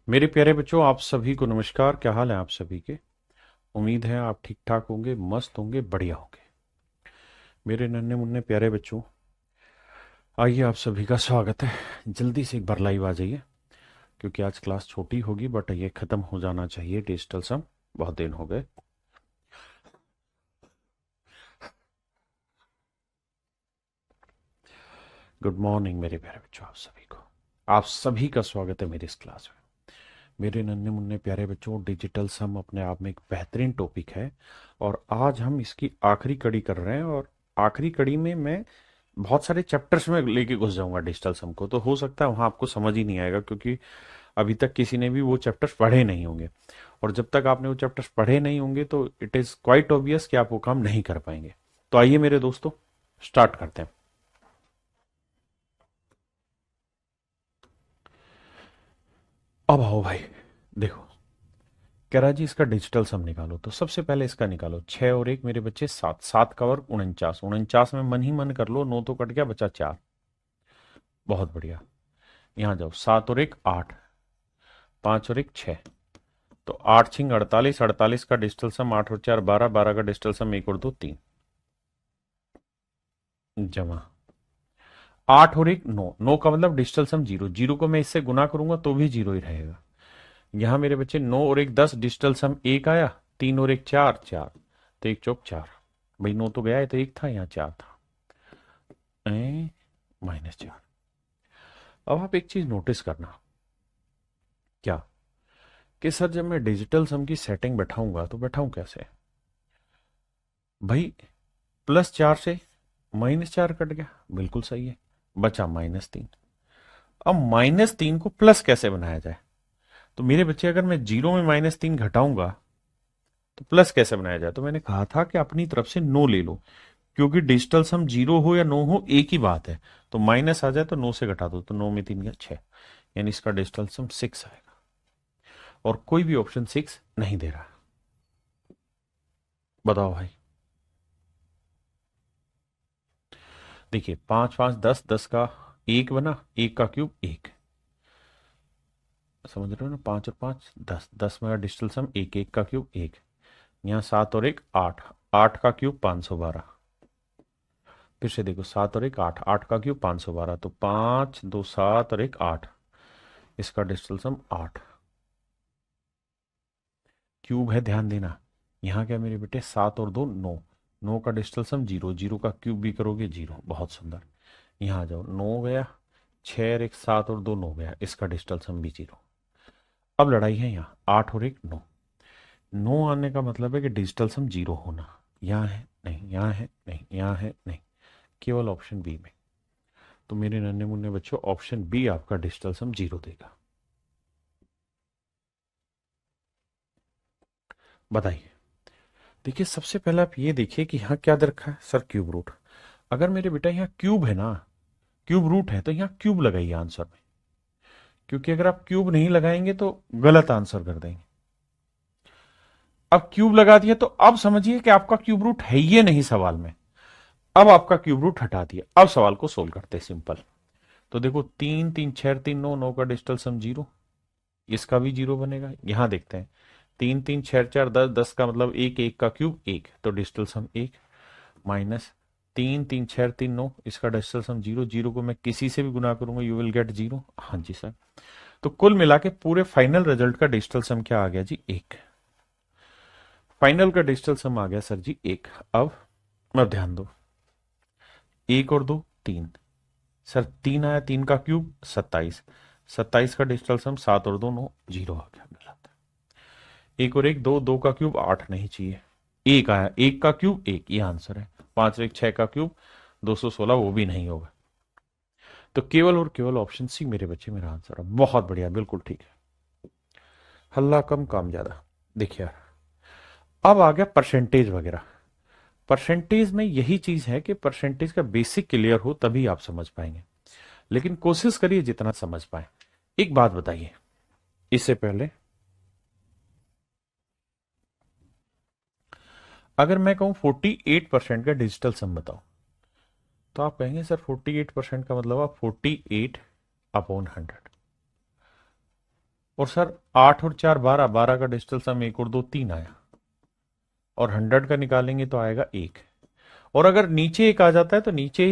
मेरे प्यारे बच्चों, आप सभी को नमस्कार। क्या हाल है आप सभी के? उम्मीद है आप ठीक ठाक होंगे, मस्त होंगे, बढ़िया होंगे। मेरे नन्हे मुन्ने प्यारे बच्चों, आइए आप सभी का स्वागत है। जल्दी से एक बार लाइव आ जाइए, क्योंकि आज क्लास छोटी होगी बट ये ख़त्म हो जाना चाहिए डिजिटल सम। बहुत दिन हो गए। गुड मॉर्निंग मेरे प्यारे बच्चों, आप सभी को, आप सभी का स्वागत है मेरी इस क्लास में। मेरे नन्हे मुन्ने प्यारे बच्चों, डिजिटल सम अपने आप में एक बेहतरीन टॉपिक है और आज हम इसकी आखिरी कड़ी कर रहे हैं। और आखिरी कड़ी में मैं बहुत सारे चैप्टर्स में लेके घुस जाऊंगा डिजिटल सम को, तो हो सकता है वहां आपको समझ ही नहीं आएगा, क्योंकि अभी तक किसी ने भी वो चैप्टर्स पढ़े नहीं होंगे। और जब तक आपने वो चैप्टर्स पढ़े नहीं होंगे तो इट इज़ क्वाइट ऑब्वियस कि आप वो काम नहीं कर पाएंगे। तो आइए मेरे दोस्तों, स्टार्ट करते हैं। अब आओ भाई, देखो, कह रहा जी इसका डिजिटल सम निकालो। तो सबसे पहले इसका निकालो। 6 और 1 मेरे बच्चे 7, 7 का वर्ग 49, 49 में मन ही मन कर लो, 9 तो कट गया, बचा 4। बहुत बढ़िया। यहाँ जाओ, 7 और 1 8, 5 और 1 6। तो 8 6 48, 48 का डिजिटल सम 8 और 4 12, 12 का डिजिटल सम 1 और 2 3, जमा 8 और 1 9, 9 का मतलब डिजिटल सम 0, 0 को मैं इससे गुना करूंगा तो भी 0 ही रहेगा। यहाँ मेरे बच्चे 9 और 1 10, डिजिटल सम 1 आया, 3 और 1 4, 4, तो 1 चौक 4। भाई 9 तो गया है, तो 1 था, यहाँ 4 था, -4। अब आप एक चीज नोटिस करना, क्या, कि सर जब मैं डिजिटल सम की सेटिंग बैठाऊंगा तो बैठाऊं कैसे? भाई +4 से -4 कट गया, बिल्कुल सही है, बचा -3। अब -3 को प्लस कैसे बनाया जाए? तो मेरे बच्चे, अगर मैं 0 में -3 घटाऊंगा तो प्लस कैसे बनाया जाए? तो मैंने कहा था कि अपनी तरफ से नो ले लो, क्योंकि डिजिटल सम 0 हो या नो हो एक ही बात है। तो माइनस आ जाए तो 9 से घटा दो, तो 9 में 3 गया 6, यानी इसका डिजिटल सम 6 आएगा। और कोई भी ऑप्शन 6 नहीं दे रहा। बताओ भाई। देखिए, 5 5 10, 10 का 1 बना, 1 का क्यूब 1, समझ रहे हो ना? 5 और 5 10, 10 में डिजिटल सम 1, 1 का क्यूब 1। यहाँ 7 और 1 8, 8 का क्यूब 512। फिर से देखो, 7 और 1 8, 8 का क्यूब 512, तो 5 2 7 और 1 8, इसका डिजिटल सम 8। क्यूब है, ध्यान देना। यहाँ क्या मेरे बेटे, 7 और 2 9, 9 का डिजिटल सम 0, 0 का क्यूब भी करोगे 0, बहुत सुंदर। यहाँ आ जाओ, 9 गया, 6 और 1 7 और 2 9 गया, इसका डिजिटल सम भी 0। अब लड़ाई है यहाँ, 8 और 1 9, 9 आने का मतलब है कि डिजिटल सम 0 होना। यहाँ है नहीं, यहाँ है नहीं, यहाँ है नहीं, केवल ऑप्शन बी में। तो मेरे नन्हे मुन्ने बच्चों, ऑप्शन बी आपका डिजिटल सम 0 देगा। बताइए। देखिए, सबसे पहले आप ये देखिए कि यहाँ क्या दे रखा है, सर क्यूब रूट। अगर मेरे बेटा यहाँ क्यूब है ना, क्यूब रूट है, तो यहाँ क्यूब लगाइए आंसर में, क्योंकि अगर आप क्यूब नहीं लगाएंगे तो गलत आंसर कर देंगे। अब क्यूब लगा दिया तो अब समझिए कि आपका क्यूब रूट है ये नहीं सवाल में। अब आपका क्यूब रूट हटा दिया, अब सवाल को सोल्व करते हैं सिंपल। तो देखो, 3 3 6 3 9, 9 का डिजिटल सम 0, इसका भी 0 बनेगा। यहां देखते हैं, 3 3 6 4 10, 10 का मतलब 1, 1 का क्यूब 1, तो डिजिटल सम 1, माइनस 3 3 6 3 9, इसका डिजिटल सम 0, 0 को मैं किसी से भी गुना करूंगा यू विल गेट 0। हाँ जी सर। तो कुल मिला के पूरे फाइनल रिजल्ट का डिजिटल सम क्या आ गया जी? 1। फाइनल का डिजिटल सम आ गया सर जी 1। अब ध्यान दो, 1 और 2 3, सर 3 आया, 3 का क्यूब 27, 27 का डिजिटल सम 7 और 2 9, 0 आ गया, गलत। 1 और 1 2, 2 का क्यूब 8 नहीं चाहिए, 1 आया, 1 का क्यूब 1, ये आंसर है। 5 और 1 6 का क्यूब 216, वो भी नहीं होगा। तो केवल और केवल ऑप्शन सी मेरे बच्चे मेरा आंसर है। बहुत बढ़िया, बिल्कुल ठीक है। हल्ला कम काम ज्यादा। देखिए यार, अब आ गया परसेंटेज वगैरह। परसेंटेज में यही चीज है कि परसेंटेज का बेसिक क्लियर हो तभी आप समझ पाएंगे, लेकिन कोशिश करिए जितना समझ पाए। एक बात बताइए, इससे पहले अगर मैं कहूं 48% का डिजिटल सम बताओ, तो आप कहेंगे सर 48% का मतलब आप 48 अपॉन 100, और सर 8 और 4 12, 12 का डिजिटल सम 1 और 2 3 आया, और 100 का निकालेंगे तो आएगा 1। और अगर नीचे एक आ जाता है तो नीचे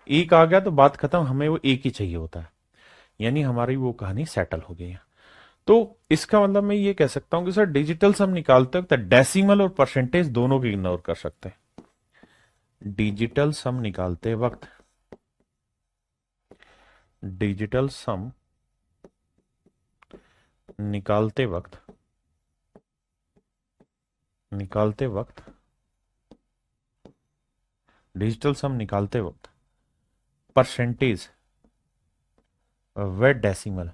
एक आ गया तो बात खत्म, हमें वो एक ही चाहिए होता है, यानी हमारी वो कहानी सेटल हो गई है। तो इसका मतलब मैं ये कह सकता हूं कि सर डिजिटल सम निकालते वक्त डेसिमल और परसेंटेज दोनों को इग्नोर कर सकते हैं। डिजिटल सम निकालते वक्त, डिजिटल सम निकालते वक्त, निकालते वक्त, डिजिटल सम निकालते वक्त परसेंटेज व डेसिमल,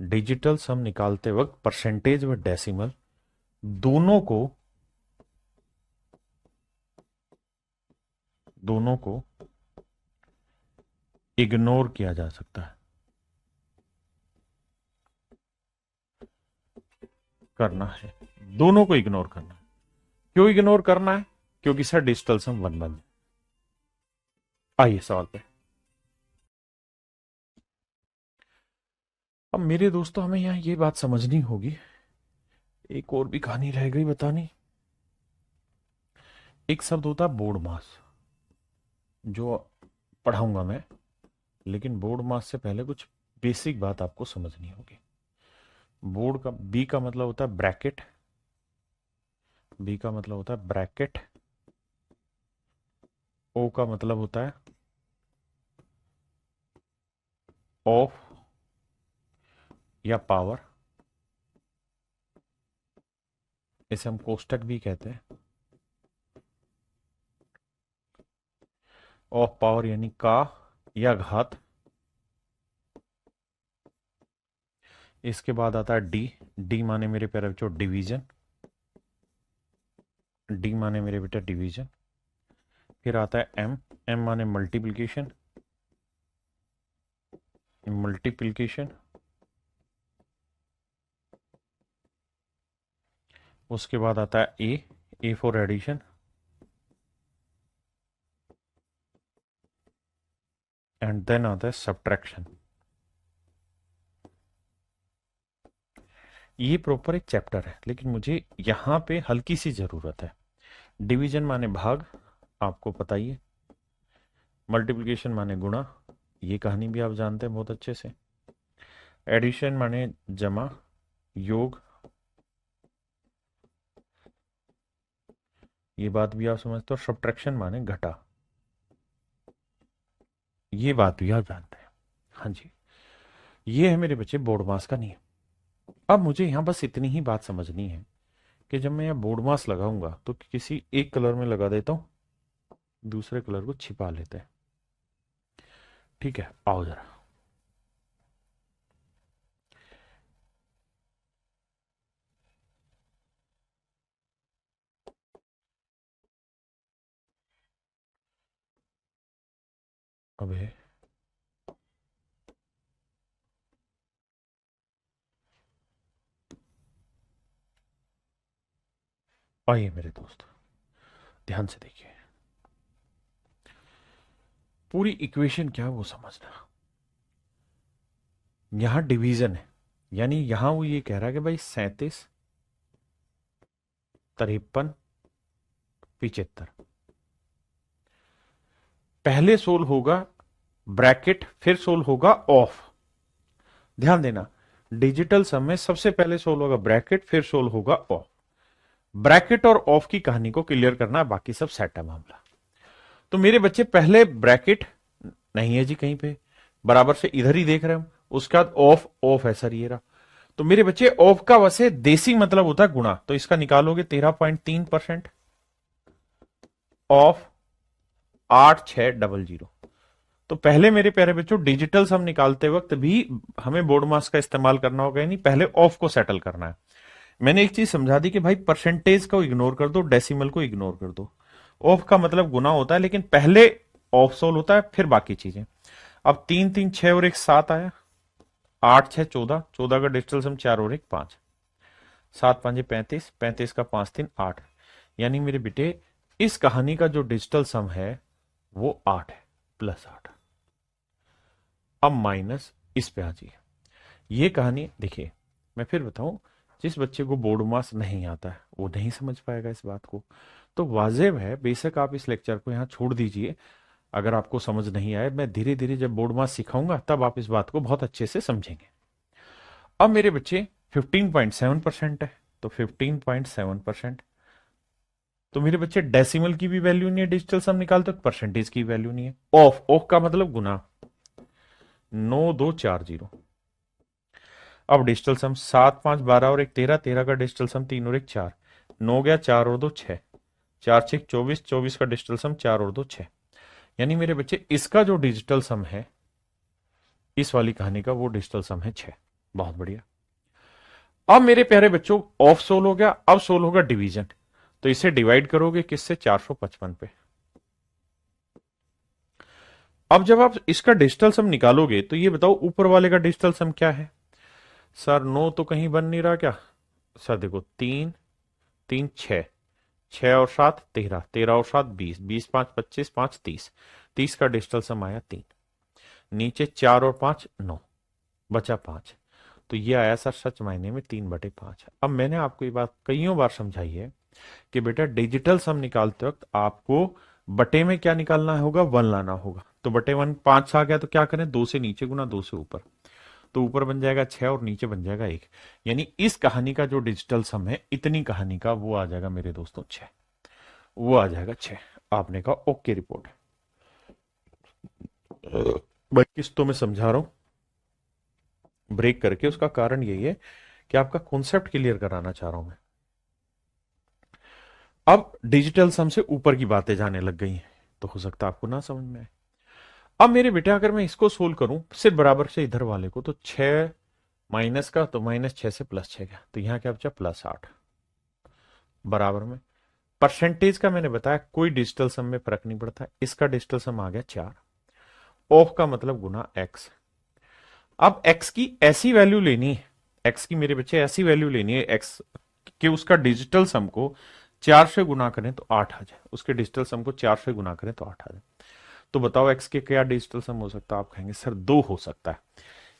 डिजिटल सम निकालते वक्त परसेंटेज व डेसिमल दोनों को, दोनों को इग्नोर किया जा सकता है, करना है, दोनों को इग्नोर करना है। क्यों इग्नोर करना है? क्योंकि सर डिजिटल सम वन बन। आइए सवाल पे। अब मेरे दोस्तों हमें यहां ये बात समझनी होगी, एक और भी कहानी रह गई बतानी। एक शब्द होता है बोर्ड मास, जो पढ़ाऊंगा मैं, लेकिन बोर्ड मास से पहले कुछ बेसिक बात आपको समझनी होगी। बोर्ड का बी का मतलब होता है ब्रैकेट, बी का मतलब होता है ब्रैकेट, ओ का मतलब होता है ऑफ या पावर, इसे हम कोष्टक भी कहते हैं। ऑफ पावर यानी का या घात। इसके बाद आता है डी, डी माने मेरे प्यारे बच्चों डिवीजन, डी माने मेरे बेटा डिवीजन। फिर आता है एम, एम माने मल्टीप्लिकेशन, मल्टीप्लिकेशन। उसके बाद आता है A for addition, and then आता है सब्ट्रैक्शन। ये प्रॉपर एक चैप्टर है, लेकिन मुझे यहां पे हल्की सी जरूरत है। डिवीजन माने भाग, आपको पता ही है। मल्टीप्लिकेशन माने गुणा, ये कहानी भी आप जानते हैं बहुत अच्छे से। एडिशन माने जमा, योग, ये बात भी आप समझते हो। सब्ट्रैक्शन माने घटा, ये बात भी आप जानते हैं। हाँ जी, ये है मेरे बच्चे बोर्ड मास का नियम। अब मुझे यहां बस इतनी ही बात समझनी है कि जब मैं यह बोर्ड मास लगाऊंगा तो किसी एक कलर में लगा देता हूं, दूसरे कलर को छिपा लेते हैं। ठीक है, आओ जरा। अबे आइए मेरे दोस्त, ध्यान से देखिए। पूरी इक्वेशन क्या है वो समझना। यहां डिवीजन है, यानी यहां वो ये कह रहा है कि भाई 37, 53, 75, पहले सोल होगा ब्रैकेट, फिर सोल होगा ऑफ। ध्यान देना, डिजिटल सम में सबसे पहले सोल होगा ब्रैकेट, फिर सोल होगा ऑफ। ब्रैकेट और ऑफ की कहानी को क्लियर करना है, बाकी सब सेट है मामला। तो मेरे बच्चे पहले ब्रैकेट नहीं है जी कहीं पे, बराबर से इधर ही देख रहे हम। उसके बाद ऑफ, ऑफ है सर ये रहा। तो मेरे बच्चे ऑफ का वैसे देसी मतलब होता है गुणा, तो इसका निकालोगे 13.3% ऑफ 8600। तो पहले मेरे प्यारे बच्चों डिजिटल सम निकालते वक्त भी हमें बोर्ड मास का इस्तेमाल करना होगा, यानी पहले ऑफ को सेटल करना है। मैंने एक चीज समझा दी कि भाई परसेंटेज को इग्नोर कर दो, डेसिमल को इग्नोर कर दो। ऑफ का मतलब गुना होता है, लेकिन पहले ऑफ सोल होता है, फिर बाकी चीजें। अब 3 3 6 और 1 7 आया, 8 6 14, 14 का डिजिटल सम 4 और 1 5, 7 5 35, 35 का 5 3 8। यानी मेरे बेटे इस कहानी का जो डिजिटल सम है वो 8 है, +8। अब माइनस इस पे आ जाइए। ये कहानी देखिए, मैं फिर बताऊं, जिस बच्चे को बोर्ड मास नहीं आता है वो नहीं समझ पाएगा इस बात को। तो वाजिब है, बेशक आप इस लेक्चर को यहाँ छोड़ दीजिए, अगर आपको समझ नहीं आए, मैं धीरे धीरे जब बोर्ड मास सिखाऊंगा तब आप इस बात को बहुत अच्छे से समझेंगे। अब मेरे बच्चे 15.7% है, तो 15.7%, तो मेरे बच्चे डेसिमल की भी वैल्यू नहीं है, डिजिटल सम निकालते तो परसेंटेज की वैल्यू नहीं है। ऑफ ऑफ का मतलब गुना, 9240। अब डिजिटल सम 7 5 12 और 1 13, 13 का डिजिटल सम 3 और 1 4, 9 गया 4 और 2 6, 4 6 24, 24 का डिजिटल सम 4 और 2 6। यानी मेरे बच्चे इसका जो डिजिटल सम है, इस वाली कहानी का, वो डिजिटल सम है 6। बहुत बढ़िया। अब मेरे प्यारे बच्चों ऑफ सोल हो गया, अब सोल होगा डिवीजन। तो इसे डिवाइड करोगे किससे, 455 पे। अब जब आप इसका डिजिटल सम निकालोगे तो ये बताओ ऊपर वाले का डिजिटल सम क्या है। सर 9 तो कहीं बन नहीं रहा क्या। सर देखो 3 3 6, 6 और 7 13, 13 और 7 20, 20 5 25, 5 30, 30 का डिजिटल सम आया 3। नीचे 4 और 5 9, बचा 5। तो ये आया सर सच मायने में 3/5। अब मैंने आपको ये बात कईयों बार समझाई है कि बेटा डिजिटल सम निकालते वक्त आपको बटे में क्या निकालना होगा, 1 लाना होगा। तो बटे 1 5 आ गया तो क्या करें, 2 से नीचे गुना 2 से ऊपर, तो ऊपर बन जाएगा 6 और नीचे बन जाएगा 1। यानी इस कहानी का जो डिजिटल सम है, इतनी कहानी का, वो आ जाएगा मेरे दोस्तों 6, वो आ जाएगा 6। आपने कहा ओके रिपोर्ट। भाई किस तो मैं समझा रहा हूं ब्रेक करके, उसका कारण यही है कि आपका कॉन्सेप्ट क्लियर कराना चाह रहा हूं मैं। अब डिजिटल सम से ऊपर की बातें जाने लग गई हैं, तो हो सकता है आपको ना समझ में आए। अब मेरे बेटा अगर मैं इसको सोल्व करूं सिर्फ बराबर से इधर वाले को, तो 6 माइनस का, तो -6 से +6 गया, तो यहां क्या बचा, +8। बराबर में परसेंटेज का मैंने बताया कोई डिजिटल सम में फर्क नहीं पड़ता, इसका डिजिटल सम आ गया 4। ऑफ का मतलब गुना x। अब x की ऐसी वैल्यू लेनी है, x की मेरे बच्चे ऐसी वैल्यू लेनी है x कि उसका डिजिटल सम को 4 से गुना करें तो 8 आ जाए, उसके डिजिटल सम को 4 से गुना करें तो 8 आ जाए। तो बताओ x के क्या डिजिटल सम हो सकता है। आप कहेंगे सर 2 हो सकता है,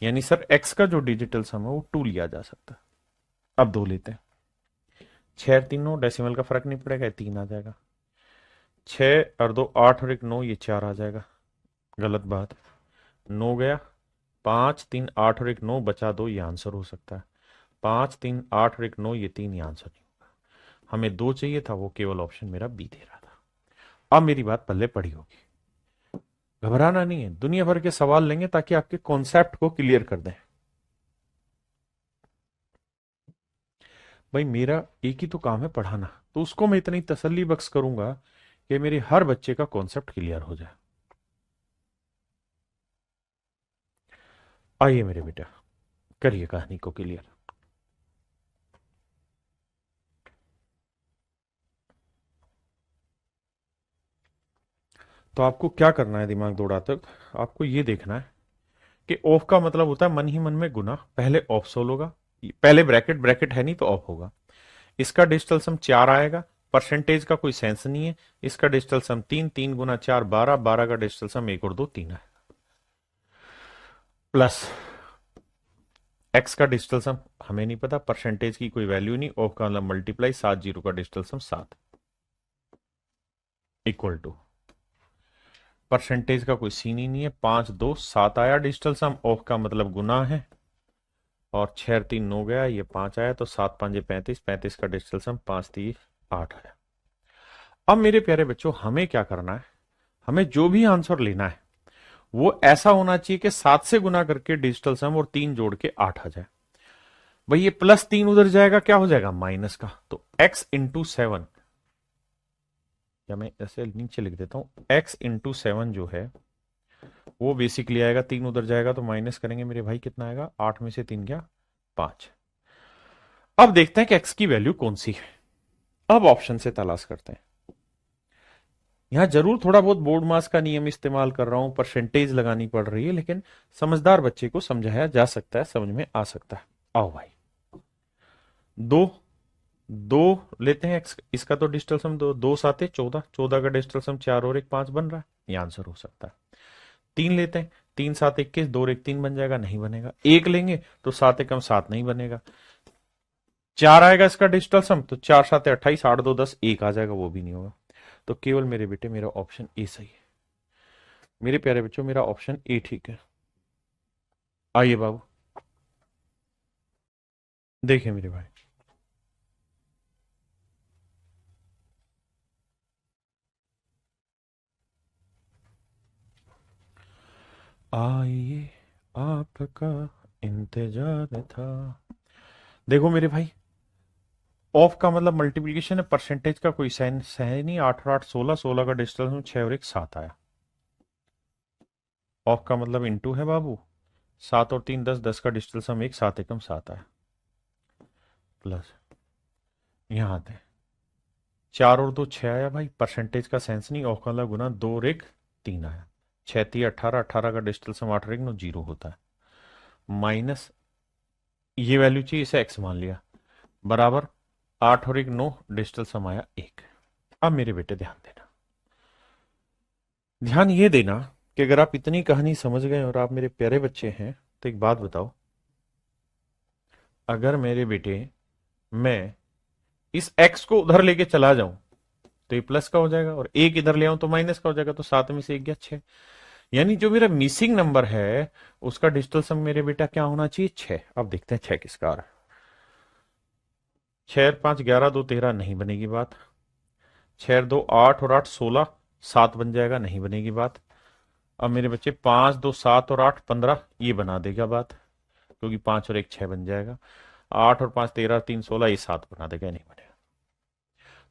यानी सर x का जो डिजिटल सम है वो 2 लिया जा सकता है। अब 2 लेते हैं, 6 3 9, डेसिमल का फर्क नहीं पड़ेगा, 3 आ जाएगा। 6 और 2 8 और 1 9, ये 4 आ जाएगा। गलत बात, 9 गया, 5 3 8 और 1 9, बचा 2, ये आंसर हो सकता है। 5 3 8 और 1 9, ये 3, ये आंसर नहीं होगा। हमें 2 चाहिए था, वो केवल ऑप्शन मेरा बी दे रहा था। अब मेरी बात पल्ले पड़ी होगी, घबराना नहीं है, दुनिया भर के सवाल लेंगे ताकि आपके कॉन्सेप्ट को क्लियर कर दें। भाई मेरा एक ही तो काम है, पढ़ाना, तो उसको मैं इतनी तसल्ली बख्श करूंगा कि मेरे हर बच्चे का कॉन्सेप्ट क्लियर हो जाए। आइए मेरे बेटा, करिए कहानी को क्लियर। तो आपको क्या करना है दिमाग दौड़ाते वक्त, आपको ये देखना है कि ऑफ का मतलब होता है मन ही मन में गुना, पहले ऑफ सोल होगा, पहले ब्रैकेट, ब्रैकेट है नहीं तो ऑफ होगा। इसका डिजिटल सम 4 आएगा, परसेंटेज का कोई सेंस नहीं है। इसका डिजिटल सम 3, 3 गुना 4 12, 12 का डिजिटल सम 1 और 2 3 है। प्लस एक्स का डिजिटल सम हमें नहीं पता, परसेंटेज की कोई वैल्यू नहीं, ऑफ का मतलब मल्टीप्लाई, 7 जीरो का digital sum 7, equal to percentage का कोई सीन ही नहीं है, 5 2 7 आया डिजिटल सम, ऑफ का मतलब गुना है, और 6 3 9 गया, ये 5 आया, तो 7 5 35, 35 का डिजिटल सम 5 3 8 आया। अब मेरे प्यारे बच्चों हमें क्या करना है, हमें जो भी आंसर लेना है वो ऐसा होना चाहिए कि 7 से गुना करके डिजिटल सम और 3 जोड़ के 8 आ जाए। भाई ये +3 उधर जाएगा, क्या हो जाएगा, माइनस का, तो x इंटू 7, या मैं ऐसे नीचे लिख देता हूं, x इंटू 7 जो है वो बेसिकली आएगा, 3 उधर जाएगा तो माइनस करेंगे मेरे भाई, कितना आएगा, 8 में से 3 गया 5। अब देखते हैं कि x की वैल्यू कौन सी है। अब ऑप्शन से तलाश करते हैं। यहां जरूर थोड़ा बहुत बोर्ड मास का नियम इस्तेमाल कर रहा हूं, परसेंटेज लगानी पड़ रही है, लेकिन समझदार बच्चे को समझाया जा सकता है, समझ में आ सकता है। आओ भाई, दो दो लेते हैं एक्स, इसका तो डिजिटल सम 2 2 7 14, 14 का डिजिटल सम 4 और 1 5 बन रहा है, ये आंसर हो सकता है। 3 लेते हैं, तीन सात 21, दो एक 3 बन जाएगा, नहीं बनेगा। एक लेंगे तो 7 एकम 7 नहीं बनेगा। 4 आएगा इसका डिजिटल सम, तो 4 7 28, 8 2 10, एक आ जाएगा, वो भी नहीं होगा। तो केवल मेरे बेटे मेरा ऑप्शन ए सही है। मेरे प्यारे बच्चों मेरा ऑप्शन ए ठीक है। आइए बाबू देखिए मेरे भाई, आइए आपका इंतजार था। देखो मेरे भाई, ऑफ का मतलब मल्टीप्लीकेशन है, परसेंटेज का कोई साइन है नहीं। 8 और 8 16, 16 का डिजिटल सम 6 और 1 7 आया। ऑफ का मतलब इंटू है बाबू, 7 और 3 10, 10 का डिजिटल सम 1, 7 एकम 7 आया। प्लस यहाँ आते हैं, 4 और 2 6 आया भाई, परसेंटेज का सेंस नहीं। ऑफ का मतलब गुना, 2 और 1 3 आया। 6 3 18, 18 का डिजिटल सम 8 और 1 9, 0 होता है। माइनस ये वैल्यू चाहिए, इसे एक्स मान लिया, बराबर 8 और 1 9, डिजिटल सम आया 1। अब मेरे बेटे ध्यान देना, ध्यान ये देना कि अगर आप इतनी कहानी समझ गए और आप मेरे प्यारे बच्चे हैं, तो एक बात बताओ, अगर मेरे बेटे मैं इस x को उधर लेके चला जाऊं तो ये प्लस का हो जाएगा, और एक इधर ले आऊं तो माइनस का हो जाएगा, तो 7 में से 1 गया 6। यानी जो मेरा मिसिंग नंबर है उसका डिजिटल सम मेरे बेटा क्या होना चाहिए, 6। अब देखते हैं 6 किसका आ रहा है। 6 5 11 2 13, नहीं बनेगी बात। 6 2 8 और 8 16, 7 बन जाएगा, नहीं बनेगी बात। अब मेरे बच्चे 5 2 7 और 8 15, ये बना देगा बात, क्योंकि 5 और 1 6 बन जाएगा। 8 और 5 13, 3 16, ये 7 बना देगा, नहीं बनेगा।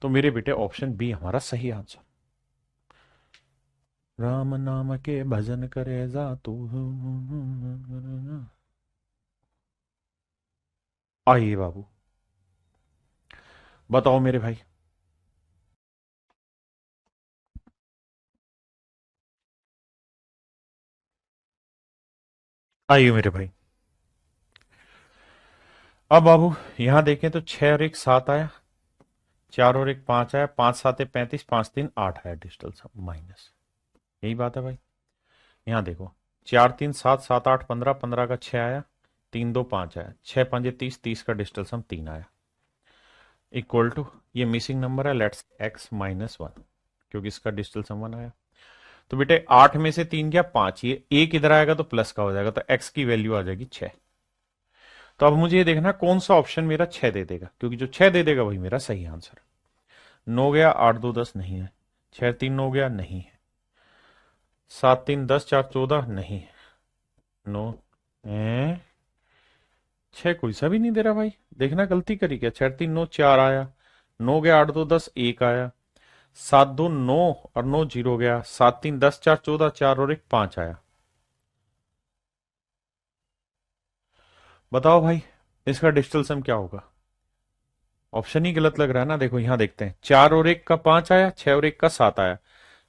तो मेरे बेटे ऑप्शन बी हमारा सही आंसर। राम नाम के भजन करे जा तू। आइए बाबू बताओ मेरे भाई। आइए मेरे भाई, अब बाबू यहां देखें तो 6 और 1 7 आया, 4 और 1 5 आया, 5 7 35, 5 3 8 आया डिजिटल सम माइनस। यही बात है भाई। यहां देखो, 4 3 7 7 8 15, 15 का 6 आया, 3 2 5 आया, 6 5 30, 30 का डिजिटल सम 3 आया। इक्वल टू, ये मिसिंग नंबर है, लेट्स एक्स माइनस 1, क्योंकि इसका डिजिटल सम 1 आया। तो बेटे 8 में से 3 गया 5, ये एक इधर आएगा तो प्लस का हो जाएगा, तो एक्स की वैल्यू आ जाएगी 6। तो अब मुझे ये देखना कौन सा ऑप्शन मेरा 6 दे देगा, क्योंकि जो 6 दे देगा वही मेरा सही आंसर। 9 गया, 8 2 10, नहीं है। 6 3 9 गया, नहीं है। 7 3 10, 4 14, नहीं है। 9 6 कोई सा भी नहीं दे रहा भाई, देखना गलती करी क्या। 6 3 9 4 आया, 9 गया, 8 2 10, 1 आया। 7 2 9 और 9 0 गया, 7 3 10, 4 14, 4 और 1 5 आया। बताओ भाई इसका डिजिटल सम क्या होगा। ऑप्शन ही गलत लग रहा है ना। देखो यहां देखते हैं, 4 और 1 का 5 आया, 6 और 1 का 7 आया।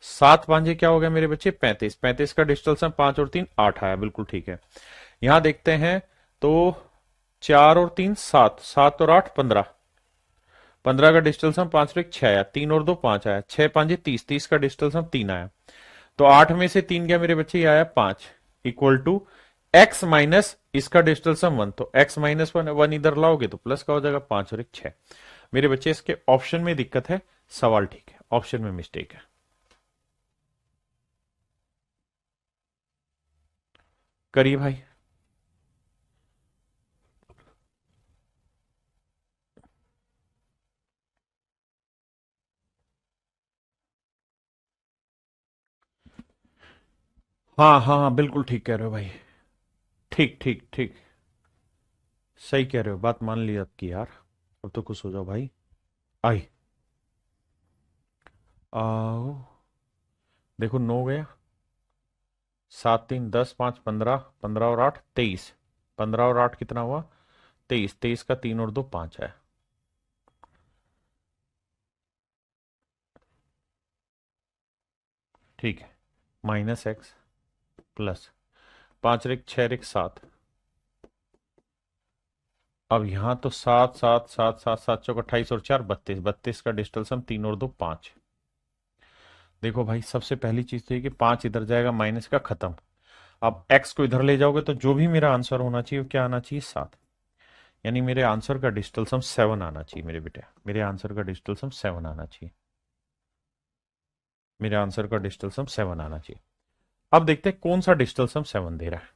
7 5 क्या हो गया मेरे बच्चे, 35। 35 का डिजिटल सम 5 और 3 8 आया, बिल्कुल ठीक है। यहां देखते हैं तो 4 और 3 7, 7 और 8 15, 15 का डिजिटल सम 5 और 1 6 आया, 3 और 2 5 आया, 6 5 30, 30 का डिजिटल सम 3 आया। तो 8 में से 3 गया मेरे बच्चे, ये आया 5, इक्वल टू एक्स माइनस इसका डिजिटल सम 1। तो एक्स माइनस 1, 1 इधर लाओगे तो प्लस का हो जाएगा, 5 और 1 6। मेरे बच्चे इसके ऑप्शन में दिक्कत है, सवाल ठीक है, ऑप्शन में मिस्टेक है। करिए भाई। हाँ हाँ हाँ, बिल्कुल ठीक कह रहे हो भाई। ठीक ठीक ठीक, सही कह रहे हो, बात मान ली आपकी यार। अब तो खुश हो जाओ भाई। आई आओ, देखो 9 गया, 7 3 10 5 15, 15 और 8 23, 15 और 8 कितना हुआ, 23, 23 का 3 और 2 5 है। ठीक है, माइनस एक्स प्लस 5 और 1 6 और 1 7। अब यहां तो 7 7 7 7 7 चौक 28 और 4 32, 32 का डिजिटल सम 3 और 2 5। देखो भाई सबसे पहली चीज तो ये कि 5 इधर जाएगा, माइनस का खत्म। अब x को इधर ले जाओगे तो जो भी मेरा आंसर होना चाहिए वो क्या आना चाहिए, 7। यानी मेरे आंसर का डिजिटल सम 7 आना चाहिए मेरे बेटे, मेरे आंसर का डिजिटल सम 7 आना चाहिए, मेरे आंसर का डिजिटल सम 7 आना चाहिए। अब देखते हैं कौन सा डिजिटल सम 7 दे रहा है।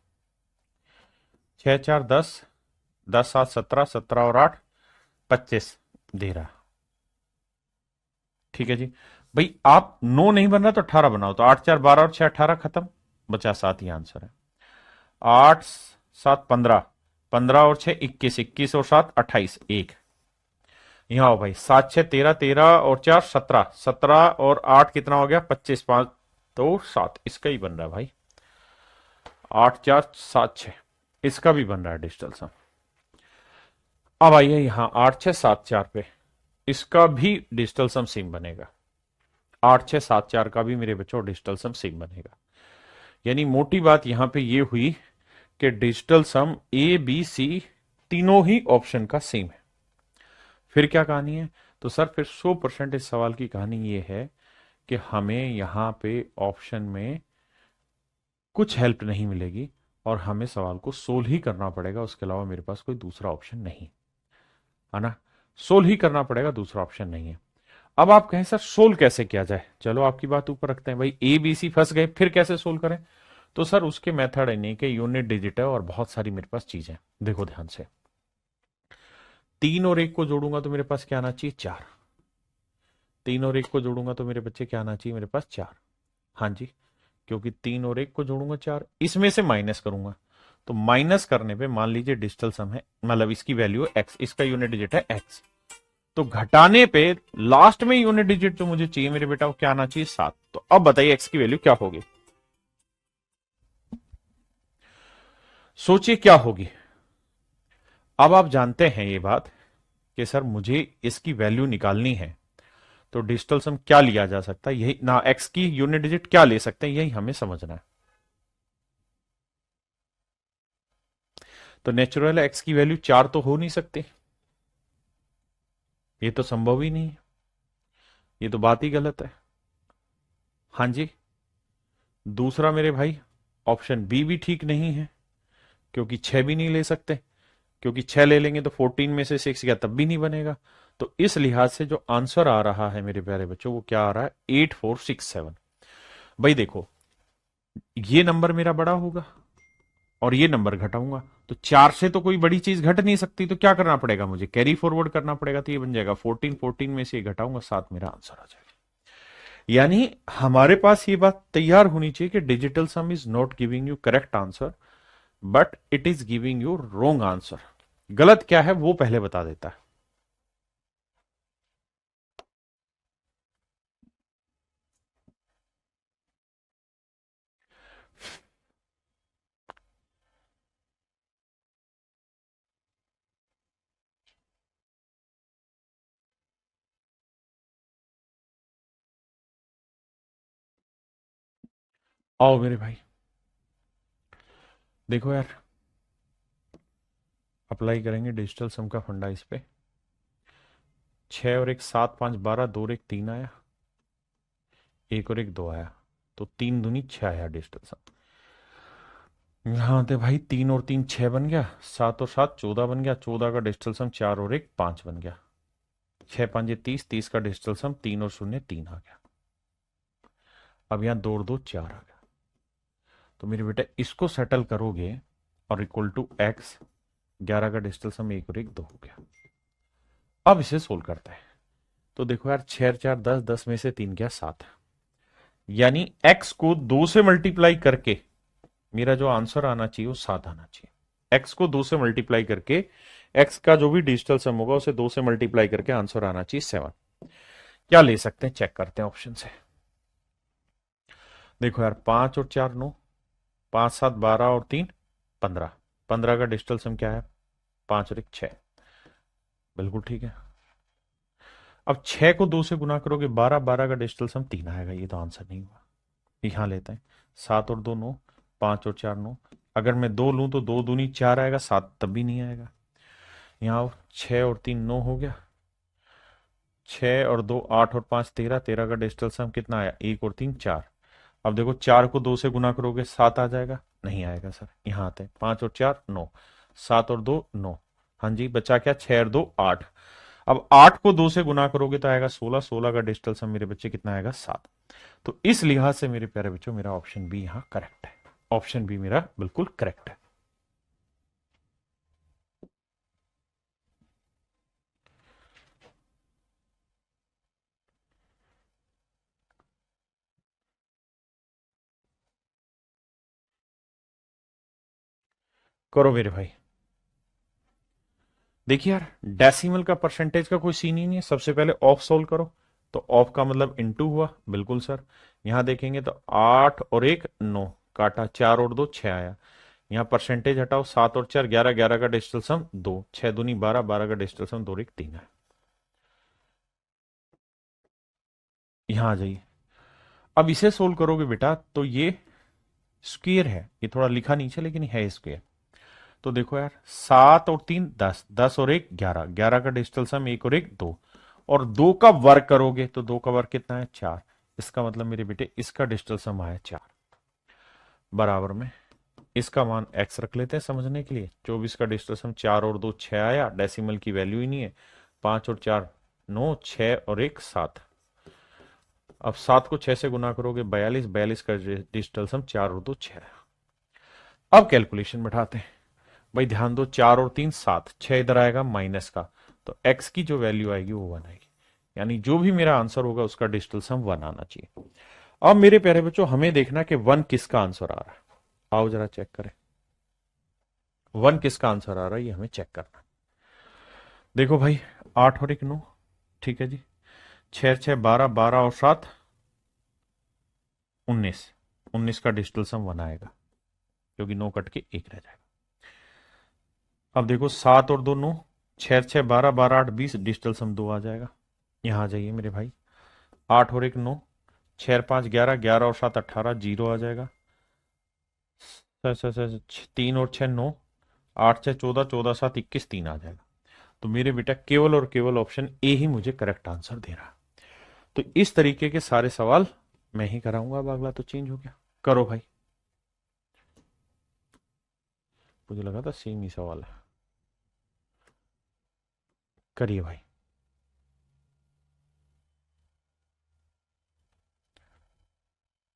6 4 10, 10 7 17, 17 और 8 25 दे रहा है। ठीक है जी। भाई आप 9 नहीं बन रहा तो 18 बनाओ, तो 8 4 12 और 6 18, खत्म, बचा 7 ही आंसर है। 8 7 15, 15 और 6 21, 21 और 7 28, 1। यहाँ आओ भाई, 7 6 13, 13 और 4 17, 17 और 8 कितना हो गया, 25, 5 तो 7, इसका ही बन रहा है भाई। 8 4 7 6, इसका भी बन रहा है डिजिटल सम। अब आइए यहाँ 8 6 7 4 पे, इसका भी डिजिटल सम सेम बनेगा। 8 6 7 4 का भी मेरे बच्चों डिजिटल सम सेम बनेगा। यानी मोटी बात यहां पे ये हुई कि digital some A B C तीनों ही ऑप्शन का सेम है। फिर क्या कहानी है, तो सर फिर 100% इस सवाल की कहानी ये है कि हमें यहां पे ऑप्शन में कुछ हेल्प नहीं मिलेगी और हमें सवाल को सोल्व ही करना पड़ेगा, उसके अलावा मेरे पास कोई दूसरा ऑप्शन नहीं है ना। सोल्व ही करना पड़ेगा, दूसरा ऑप्शन नहीं है। अब आप कहें सर सोल्व कैसे किया जाए, चलो आपकी बात ऊपर रखते हैं भाई, ए बी सी फंस गए फिर कैसे सोल्व करें। तो सर उसके मेथड है नहीं कि यूनिट डिजिट है और बहुत सारी मेरे पास चीजें। देखो ध्यान से, 3 और 1 को जोड़ूंगा तो मेरे पास क्या आना चाहिए, 4। 3 और 1 को जोड़ूंगा तो मेरे बच्चे क्या आना चाहिए, मेरे पास 4। हाँ जी, क्योंकि 3 और 1 को जोड़ूंगा 4, इसमें से माइनस करूंगा तो माइनस करने पे मान लीजिए डिजिटल सम है, मतलब इसकी वैल्यू है x, इसका यूनिट डिजिट है x, तो घटाने पे लास्ट में यूनिट डिजिट जो मुझे चाहिए मेरे बेटा वो क्या आना चाहिए, 7। तो अब बताइए x की वैल्यू क्या होगी, सोचिए क्या होगी। अब आप जानते हैं ये बात कि सर मुझे इसकी वैल्यू निकालनी है, तो डिजिटल सम क्या लिया जा सकता है, यही ना, x की यूनिट डिजिट क्या ले सकते हैं, यही हमें समझना है। तो नेचुरल x की वैल्यू 4 तो हो नहीं सकती, ये तो संभव ही नहीं है, ये तो बात ही गलत है। हाँ जी, दूसरा मेरे भाई ऑप्शन बी भी ठीक नहीं है, क्योंकि 6 भी नहीं ले सकते, क्योंकि 6 ले लेंगे तो 14 में से 6 गया तब भी नहीं बनेगा। तो इस लिहाज से जो आंसर आ रहा है मेरे प्यारे बच्चों वो क्या आ रहा है, 8467। भाई देखो, ये नंबर मेरा बड़ा होगा और ये नंबर घटाऊंगा, तो 4 से तो कोई बड़ी चीज घट नहीं सकती, तो क्या करना पड़ेगा मुझे, कैरी फॉरवर्ड करना पड़ेगा, तो ये बन जाएगा 14, 14 में से घटाऊंगा 7, मेरा आंसर आ जाएगा। यानी हमारे पास ये बात तैयार होनी चाहिए कि digital some is not giving you correct answer, but it is giving you wrong answer. गलत क्या है वो पहले बता देता है। आओ मेरे भाई, देखो यार, अप्लाई करेंगे डिजिटल सम का फंडा इस पे। 6 और 1 7 5 12, 2 और 1 3 आया, 1 और 1 2 आया, तो 3 दूनी 6 आया डिजिटल सम। यहां थे भाई 3 और 3 6 बन गया, 7 और 7 14 बन गया, 14 का डिजिटल सम 4 और 1 5 बन गया, 6 5 30, 30 का डिजिटल सम 3 और 0 3 आ गया। अब यहां 2 और 2 4 आ गया, तो मेरे बेटा इसको सेटल करोगे और इक्वल टू एक्स, 11 का डिजिटल सम 1 और 1 2 हो गया। अब इसे सोल्व करते हैं, तो देखो यार 6 4 10, 10 में से 3 गया 7, यानी x को 2 से मल्टीप्लाई करके मेरा जो आंसर आना चाहिए वो 7 आना चाहिए। x को 2 से मल्टीप्लाई करके x का जो भी डिजिटल सम होगा उसे 2 से मल्टीप्लाई करके आंसर आना चाहिए 7। क्या ले सकते हैं, चेक करते हैं ऑप्शन से। देखो यार 5 और 4 9, 5 7 12 और 3 15, 15 का डिजिटल सम क्या है, 5 और 1 6, बिल्कुल ठीक है। अब 6 को 2 से गुना करोगे 12, 12 का डिजिटल सम 3 आएगा, ये तो आंसर नहीं हुआ। यहां लेते हैं 7 और 2 9, 5 और 4 9, अगर मैं 2 लूं तो 2 दूनी 4 आएगा, 7 तब भी नहीं आएगा। यहाँ 6 और 3 9 हो गया, 6 और 2 8 और 5 13, 13 का डिजिटल सम कितना आया, 1 और 3 4। अब देखो 4 को 2 से गुना करोगे 7 आ जाएगा, नहीं आएगा सर। यहां आते हैं, 5 और 4 9, 7 और 2 9। हाँ जी, बचा क्या, 6 और 2 8। अब 8 को 2 से गुना करोगे तो आएगा 16, 16 का डिजिटल सम मेरे बच्चे कितना आएगा, 7। तो इस लिहाज से मेरे प्यारे बच्चों मेरा ऑप्शन बी यहां करेक्ट है। ऑप्शन बी मेरा बिल्कुल करेक्ट है। करो मेरे भाई। देखिए यार, डेसिमल का परसेंटेज का कोई सीन ही नहीं है। सबसे पहले ऑफ सोल्व करो, तो ऑफ का मतलब इनटू हुआ, बिल्कुल सर। यहां देखेंगे तो 8 और 1 9, काटा 4 और 2 6 आया। यहाँ परसेंटेज हटाओ, 7 और 4 11, 11 का डिजिटल सम 2, 6 दूनी 12, 12 का डिजिटल सम 2 और 1 3 है। यहां आ जाइए, अब इसे सोल्व करोगे बेटा तो ये स्क्वेयर है, ये थोड़ा लिखा नीचे लेकिन है स्क्वेयर। तो देखो यार, 7 और 3 10, 10 और 1 11, 11 का डिजिटल सम 1 और 1 2, और 2 का वर्ग करोगे तो 2 का वर्ग कितना है, 4। इसका मतलब मेरे बेटे इसका डिजिटल सम आया 4, बराबर में इसका मान x रख लेते हैं समझने के लिए। 24 का डिजिटल सम 4 और 2 6 आया, डेसिमल की वैल्यू ही नहीं है। 5 और 4 9, 6 और 1 7। अब 7 को 6 से गुना करोगे 42, 42 का डिजिटल सम 4 और 2 6। अब कैलकुलेशन बैठाते हैं भाई, ध्यान दो, 4 और 3 7, 6 इधर आएगा माइनस का, तो x की जो वैल्यू आएगी वो 1 आएगी। यानी जो भी मेरा आंसर होगा उसका डिजिटल सम 1 आना चाहिए। अब मेरे प्यारे बच्चों हमें देखना कि 1 किसका आंसर आ रहा है। आओ जरा चेक करें, 1 किसका आंसर आ रहा है, ये हमें चेक करना है। देखो भाई, 8 और 1 9, ठीक है जी। 6 6 12, 12 और 7 19, 19 का डिजिटल सम 1 आएगा, क्योंकि 9 कट के 1 रह जाएगा। अब देखो, 7 और 2 9, 6 6 12, 12 8 20, डिजिटल सम 2 आ जाएगा। यहां आ जाइए मेरे भाई, 8 और 1 9, 6 और 5 11, 11 और 7 18, जीरो आ जाएगा। 3 और 6 9, 8 6 14, 14 7 21, 3 आ जाएगा। तो मेरे बेटा केवल और केवल ऑप्शन ए ही मुझे करेक्ट आंसर दे रहा है। तो इस तरीके के सारे सवाल मैं ही कराऊंगा। अब अगला तो चेंज हो गया। करो भाई, मुझे लगा था सेम ही सवाल है। करिए भाई।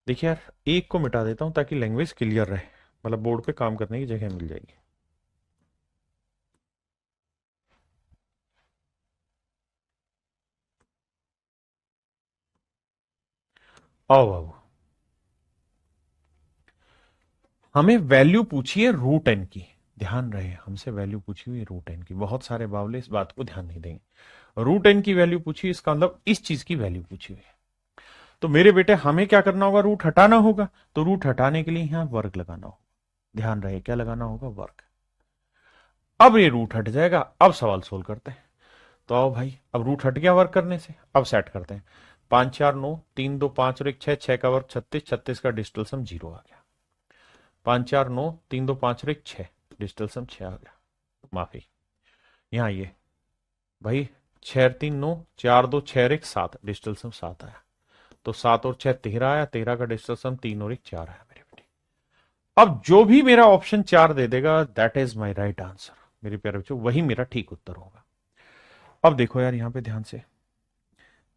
देखिए यार, एक को मिटा देता हूं ताकि लैंग्वेज क्लियर रहे, मतलब बोर्ड पे काम करने की जगह मिल जाएगी। आओ आओ, हमें वैल्यू पूछी है रूट एन की। ध्यान रहे, हमसे वैल्यू पूछी हुई है रूट एन की। बहुत सारे बावले इस बात को ध्यान नहीं देंगे। रूट एन की वैल्यू पूछी, इसका मतलब इस चीज की वैल्यू पूछी हुई है। तो मेरे बेटे हमें क्या करना होगा, रूट हटाना होगा। तो रूट हटाने के लिए यहां वर्ग लगाना होगा। ध्यान रहे, क्या लगाना होगा, वर्ग। अब ये रूट हट जाएगा। अब सवाल सोल्व करते हैं। तो आओ भाई, अब रूट हट गया वर्ग करने से, अब सेट करते हैं। 5 4 9, 3 2 5 और 1 6, 6 का वर्ग 36, 36 का डिजिटल सम 0 आ गया। 5 4 9, 3 2 5 और 1 6, डिजिटल सम 6 आ गया। माफी, यहाँ ये भाई, 6 3 9, 4 2 6 और 1 7, डिजिटल सम 7 आया। तो 7 और 6 13 आया, 13 का डिजिटल सम 3 और 1 4 आया मेरे बेटे। अब जो भी मेरा ऑप्शन 4 दे देगा, that is my right answer. मेरे प्यारे बच्चों, वही मेरा ठीक उत्तर होगा। अब देखो यार, यहां पे ध्यान से,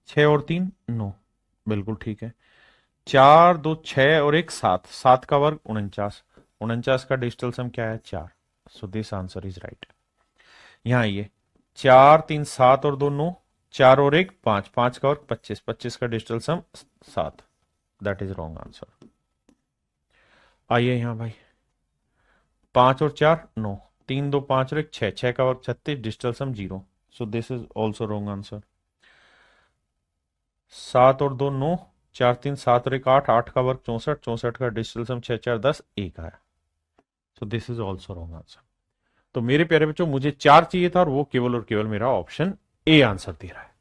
6 और 3 9, बिल्कुल ठीक है। 4 2 6 और 1 7, 7 का वर्ग 49, 49 का डिजिटल सम क्या है, 4। So this answer is right. यहां आइए, 4 3 7 और 2 9, 4 और 1 5, 5 का वर्ग 25, 25 का digital sum 7। That is wrong answer. आइए यहां भाई, 5 और 4 9, 3 2 5 और 1 6, 6 का वर्ग 36, digital sum 0। So this is also wrong answer. 7 और 2 9, 4 3 7 और 1 8, 8 का वर्ग 64, 64 का डिजिटल सम 6 4 10, 1 आया। सो this is also wrong answer. तो मेरे प्यारे बच्चों, मुझे 4 चाहिए था और वो केवल और केवल मेरा ऑप्शन ए आंसर दे रहा है।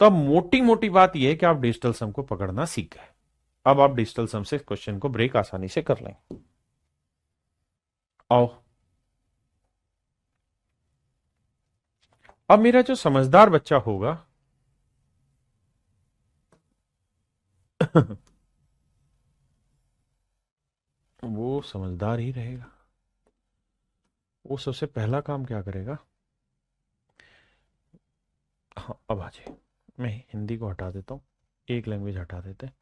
तो अब मोटी मोटी बात यह है कि आप डिजिटल सम को पकड़ना सीख गए। अब आप डिजिटल सम से क्वेश्चन को ब्रेक आसानी से कर लेंगे। आओ, अब मेरा जो समझदार बच्चा होगा वो समझदार ही रहेगा। वो सबसे पहला काम क्या करेगा, हाँ अब आ जाए, मैं हिंदी को हटा देता हूँ, एक लैंग्वेज हटा देते हैं।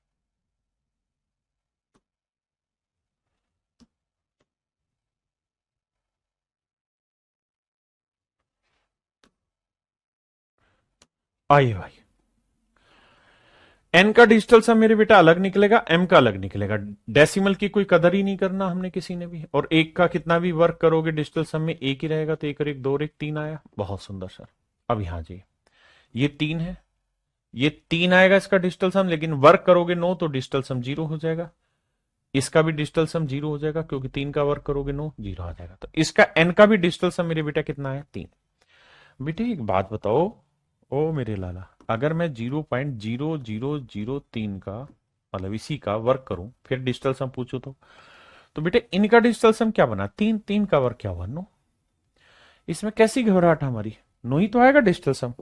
आइए भाई, एन का डिजिटल सम मेरे बेटा अलग निकलेगा, एम का अलग निकलेगा। डेसिमल की कोई कदर ही नहीं करना हमने किसी ने भी, और एक का कितना भी वर्क करोगे डिजिटल सम में एक ही रहेगा, तो एक और एक दो और एक तीन आया, बहुत सुंदर सर। अब यहां जाइए, ये तीन है, ये तीन आएगा इसका डिजिटल सम, लेकिन वर्क करोगे नो तो डिजिटल सम जीरो हो जाएगा। इसका भी डिजिटल सम जीरो हो जाएगा, क्योंकि तीन का वर्क करोगे नो, जीरो आ जाएगा। तो इसका एन का भी डिजिटल सम मेरे बेटा कितना है, तीन। बेटे एक बात बताओ, ओ मेरे लाला, अगर मैं 0.0003 का मतलब इसी का वर्क करूं फिर डिजिटल सम पूछो तो बेटे इनका डिजिटल सम क्या बना, तीन, तीन का वर्क क्या हुआ, नो। इसमें कैसी घबराहट हमारी, नो ही तो आएगा डिजिटल सम,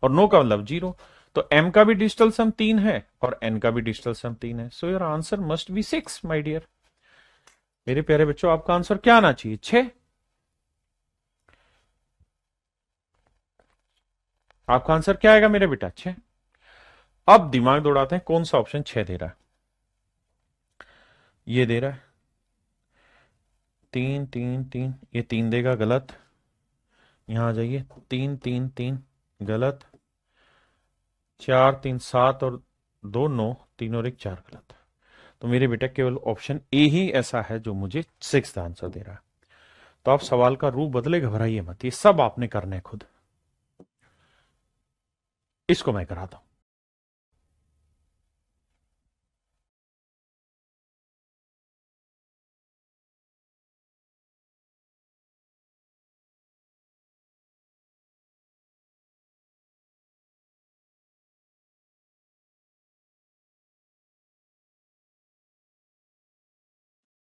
और नो का मतलब जीरो। तो एम का भी डिजिटल सम तीन है और एन का भी डिजिटल सम तीन है, so your answer must be 6 my dear. मेरे प्यारे बच्चों, आपका आंसर क्या आना चाहिए, 6। आपका आंसर क्या आएगा मेरे बेटा, 6। अब दिमाग दौड़ाते हैं, कौन सा ऑप्शन 6 दे रहा है, ये दे रहा है तीन तीन तीन, ये तीन देगा, गलत। यहां आ जाइए, तीन तीन तीन, गलत। चार तीन सात और दो नौ, तीन और एक चार, गलत। तो मेरे बेटा केवल ऑप्शन ए ही ऐसा है जो मुझे सिक्स आंसर दे रहा है। तो आप सवाल का रूप बदले, घबराइए मत, ये सब आपने करना है खुद। इसको मैं कराता हूं।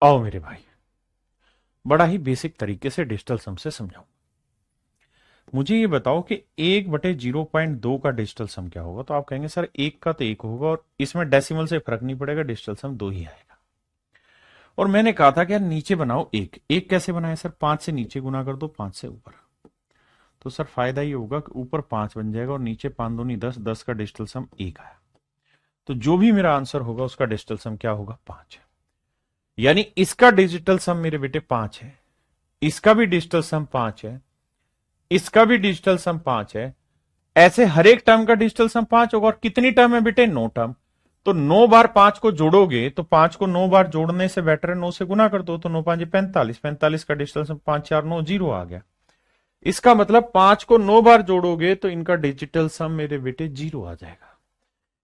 आओ मेरे भाई, बड़ा ही बेसिक तरीके से डिजिटल सम से समझाऊं। मुझे ये बताओ कि 1/0.2 का डिजिटल सम क्या होगा, तो आप कहेंगे सर एक का तो एक होगा और इसमें डेसिमल से फर्क नहीं पड़ेगा, डिजिटल सम दो ही आएगा। और मैंने कहा था कि यार नीचे बनाओ एक, एक कैसे बनाए सर, पांच से नीचे गुना कर दो पांच से ऊपर। तो सर फायदा ये होगा कि ऊपर पांच बन जाएगा और नीचे पांच दूनी दस, दस का डिजिटल सम एक आया। तो जो भी मेरा आंसर होगा उसका डिजिटल सम क्या होगा, पांच है। यानी इसका डिजिटल सम मेरे बेटे पांच है, इसका भी डिजिटल सम पांच है, इसका भी डिजिटल सम पांच है। ऐसे हर एक टर्म का डिजिटल सम पांच होगा। और कितनी टर्म है बेटे, नौ टर्म। तो 9 बार 5 को जोड़ोगे तो 5 को 9 बार जोड़ने से बेटर है 9 से गुना कर दो, तो 9 5 45, 45 का डिजिटल सम 5 4 9 जीरो आ गया। इसका मतलब 5 को 9 बार जोड़ोगे तो इनका डिजिटल सम मेरे बेटे जीरो आ जाएगा।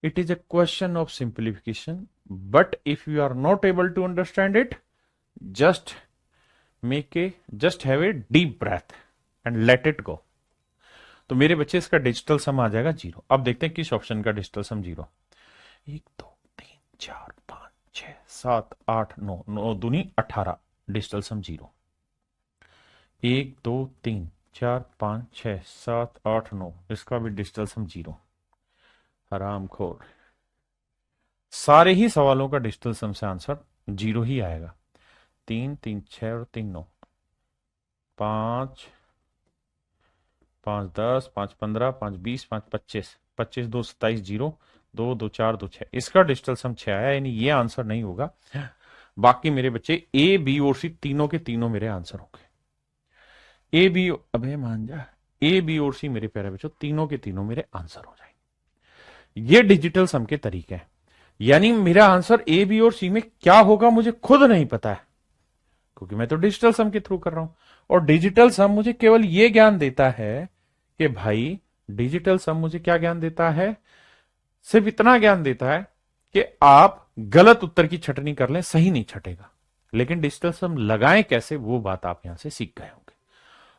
It is a question of simplification, but if you are not able to understand it, just make a just have a deep breath and let it go. तो मेरे बच्चे इसका डिजिटल सम आ जाएगा जीरो। अब देखते हैं किस ऑप्शन का डिजिटल सम जीरो। एक दो तीन चार पांच छह सात आठ नौ, नौ दूनी 18, डिजिटल सम जीरो। एक दो तीन चार पांच छह सात आठ नौ, इसका भी डिजिटल सम जीरो। हरामखोर, सारे ही सवालों का डिजिटल सम से आंसर जीरो ही आएगा। तीन तीन छह और तीन नौ, पांच पांच 10, पांच 15, पांच 20, पांच 25, 25 दो 27 जीरो, दो दो चार दो छह, इसका डिजिटल सम छह आया, यानी ये आंसर नहीं होगा। बाकी मेरे बच्चे ए बी और सी तीनों के तीनों मेरे आंसर होंगे। ए बी, अबे मान जा, ए बी और सी मेरे प्यारे बच्चों तीनों के तीनों मेरे आंसर हो जाएंगे। ये डिजिटल सम के तरीके हैं। यानी मेरा आंसर ए बी और सी में क्या होगा मुझे खुद नहीं पता है, क्योंकि मैं तो डिजिटल सम के थ्रू कर रहा हूं। और डिजिटल सम मुझे केवल ये ज्ञान देता है कि भाई, डिजिटल सम मुझे क्या ज्ञान देता है, सिर्फ इतना ज्ञान देता है कि आप गलत उत्तर की छटनी कर लें, सही नहीं छटेगा। लेकिन डिजिटल सम लगाएं कैसे, वो बात आप यहां से सीख गए होंगे।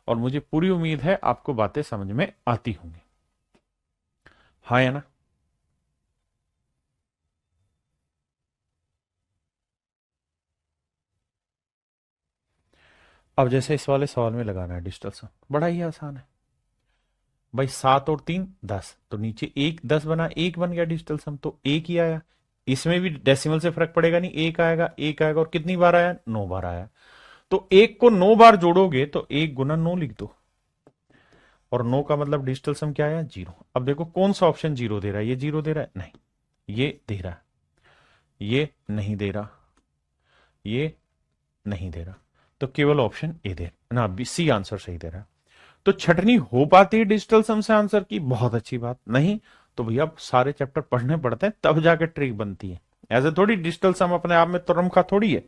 और मुझे पूरी उम्मीद है आपको बातें समझ में आती होंगी। हाँ या ना। अब जैसे इस वाले सवाल में लगाना है डिजिटल सम, बड़ा ही आसान है भाई। सात और तीन 10, तो नीचे एक 10 बना, एक बन गया डिजिटल सम, तो एक ही आया। इसमें भी डेसिमल से फर्क पड़ेगा नहीं, एक आएगा, एक आएगा, और कितनी बार आया, 9 बार आया। तो एक को 9 बार जोड़ोगे तो 1 × 9 लिख दो, और 9 का मतलब डिजिटल सम क्या आया, 0। अब देखो कौन सा ऑप्शन 0 दे रहा है, ये 0 दे रहा है, नहीं, ये दे रहा है, ये नहीं दे रहा, ये नहीं दे रहा, तो केवल ऑप्शन ए दे ना, सी आंसर सही दे रहा है। तो छटनी हो पाती है डिजिटल सम से आंसर की, बहुत अच्छी बात, नहीं तो भैया अब सारे चैप्टर पढ़ने पड़ते हैं तब जाके ट्रिक बनती है। ऐसे थोड़ी डिजिटल सम अपने आप में तुरंखा थोड़ी है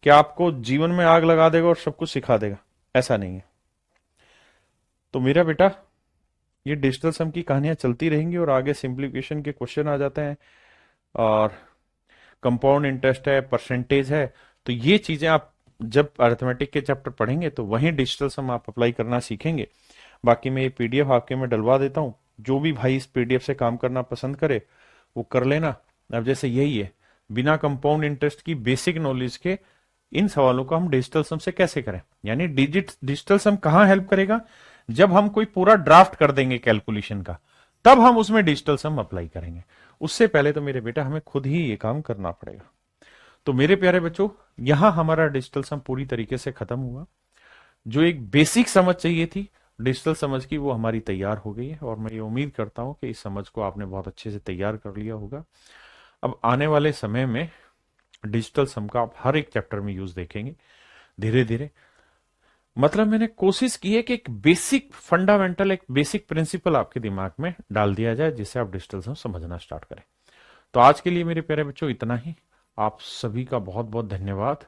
कि आपको जीवन में आग लगा देगा और सब कुछ सिखा देगा, ऐसा नहीं है। तो मेरा बेटा, ये डिजिटल सम की कहानियां चलती रहेंगी और आगे सिंप्लीफिकेशन के क्वेश्चन आ जाते हैं, और कंपाउंड इंटरेस्ट है, परसेंटेज है, तो ये चीजें आप जब अरिथमेटिक के चैप्टर पढ़ेंगे तो वहीं डिजिटल सम आप अप्लाई करना सीखेंगे। बाकी मैं ये पीडीएफ आपके में डलवा देता हूँ, जो भी भाई इस पीडीएफ से काम करना पसंद करे वो कर लेना। अब जैसे यही है, बिना कंपाउंड इंटरेस्ट की बेसिक नॉलेज के इन सवालों को हम डिजिटल सम से कैसे करें, यानी डिजिटल सम कहां हेल्प करेगा, जब हम कोई पूरा ड्राफ्ट कर देंगे कैलकुलेशन का, तब हम उसमें डिजिटल सम अप्लाई करेंगे। उससे पहले तो मेरे बेटा हमें खुद ही ये काम करना पड़ेगा। तो मेरे प्यारे बच्चों, यहां हमारा डिजिटल सम पूरी तरीके से खत्म हुआ। जो एक बेसिक समझ चाहिए थी डिजिटल समझ की, वो हमारी तैयार हो गई है, और मैं ये उम्मीद करता हूं कि इस समझ को आपने बहुत अच्छे से तैयार कर लिया होगा। अब आने वाले समय में डिजिटल सम का आप हर एक चैप्टर में यूज देखेंगे धीरे धीरे। मतलब मैंने कोशिश की है कि एक बेसिक फंडामेंटल, एक बेसिक प्रिंसिपल आपके दिमाग में डाल दिया जाए, जिससे आप डिजिटल सम समझना स्टार्ट करें। तो आज के लिए मेरे प्यारे बच्चों इतना ही। आप सभी का बहुत बहुत धन्यवाद,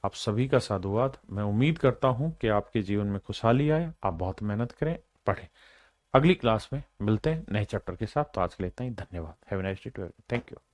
आप सभी का साधुवाद। मैं उम्मीद करता हूं कि आपके जीवन में खुशहाली आए, आप बहुत मेहनत करें, पढ़ें। अगली क्लास में मिलते हैं नए चैप्टर के साथ। तो आज के लिए इतना ही, धन्यवाद। Have a nice day to everyone. Thank you.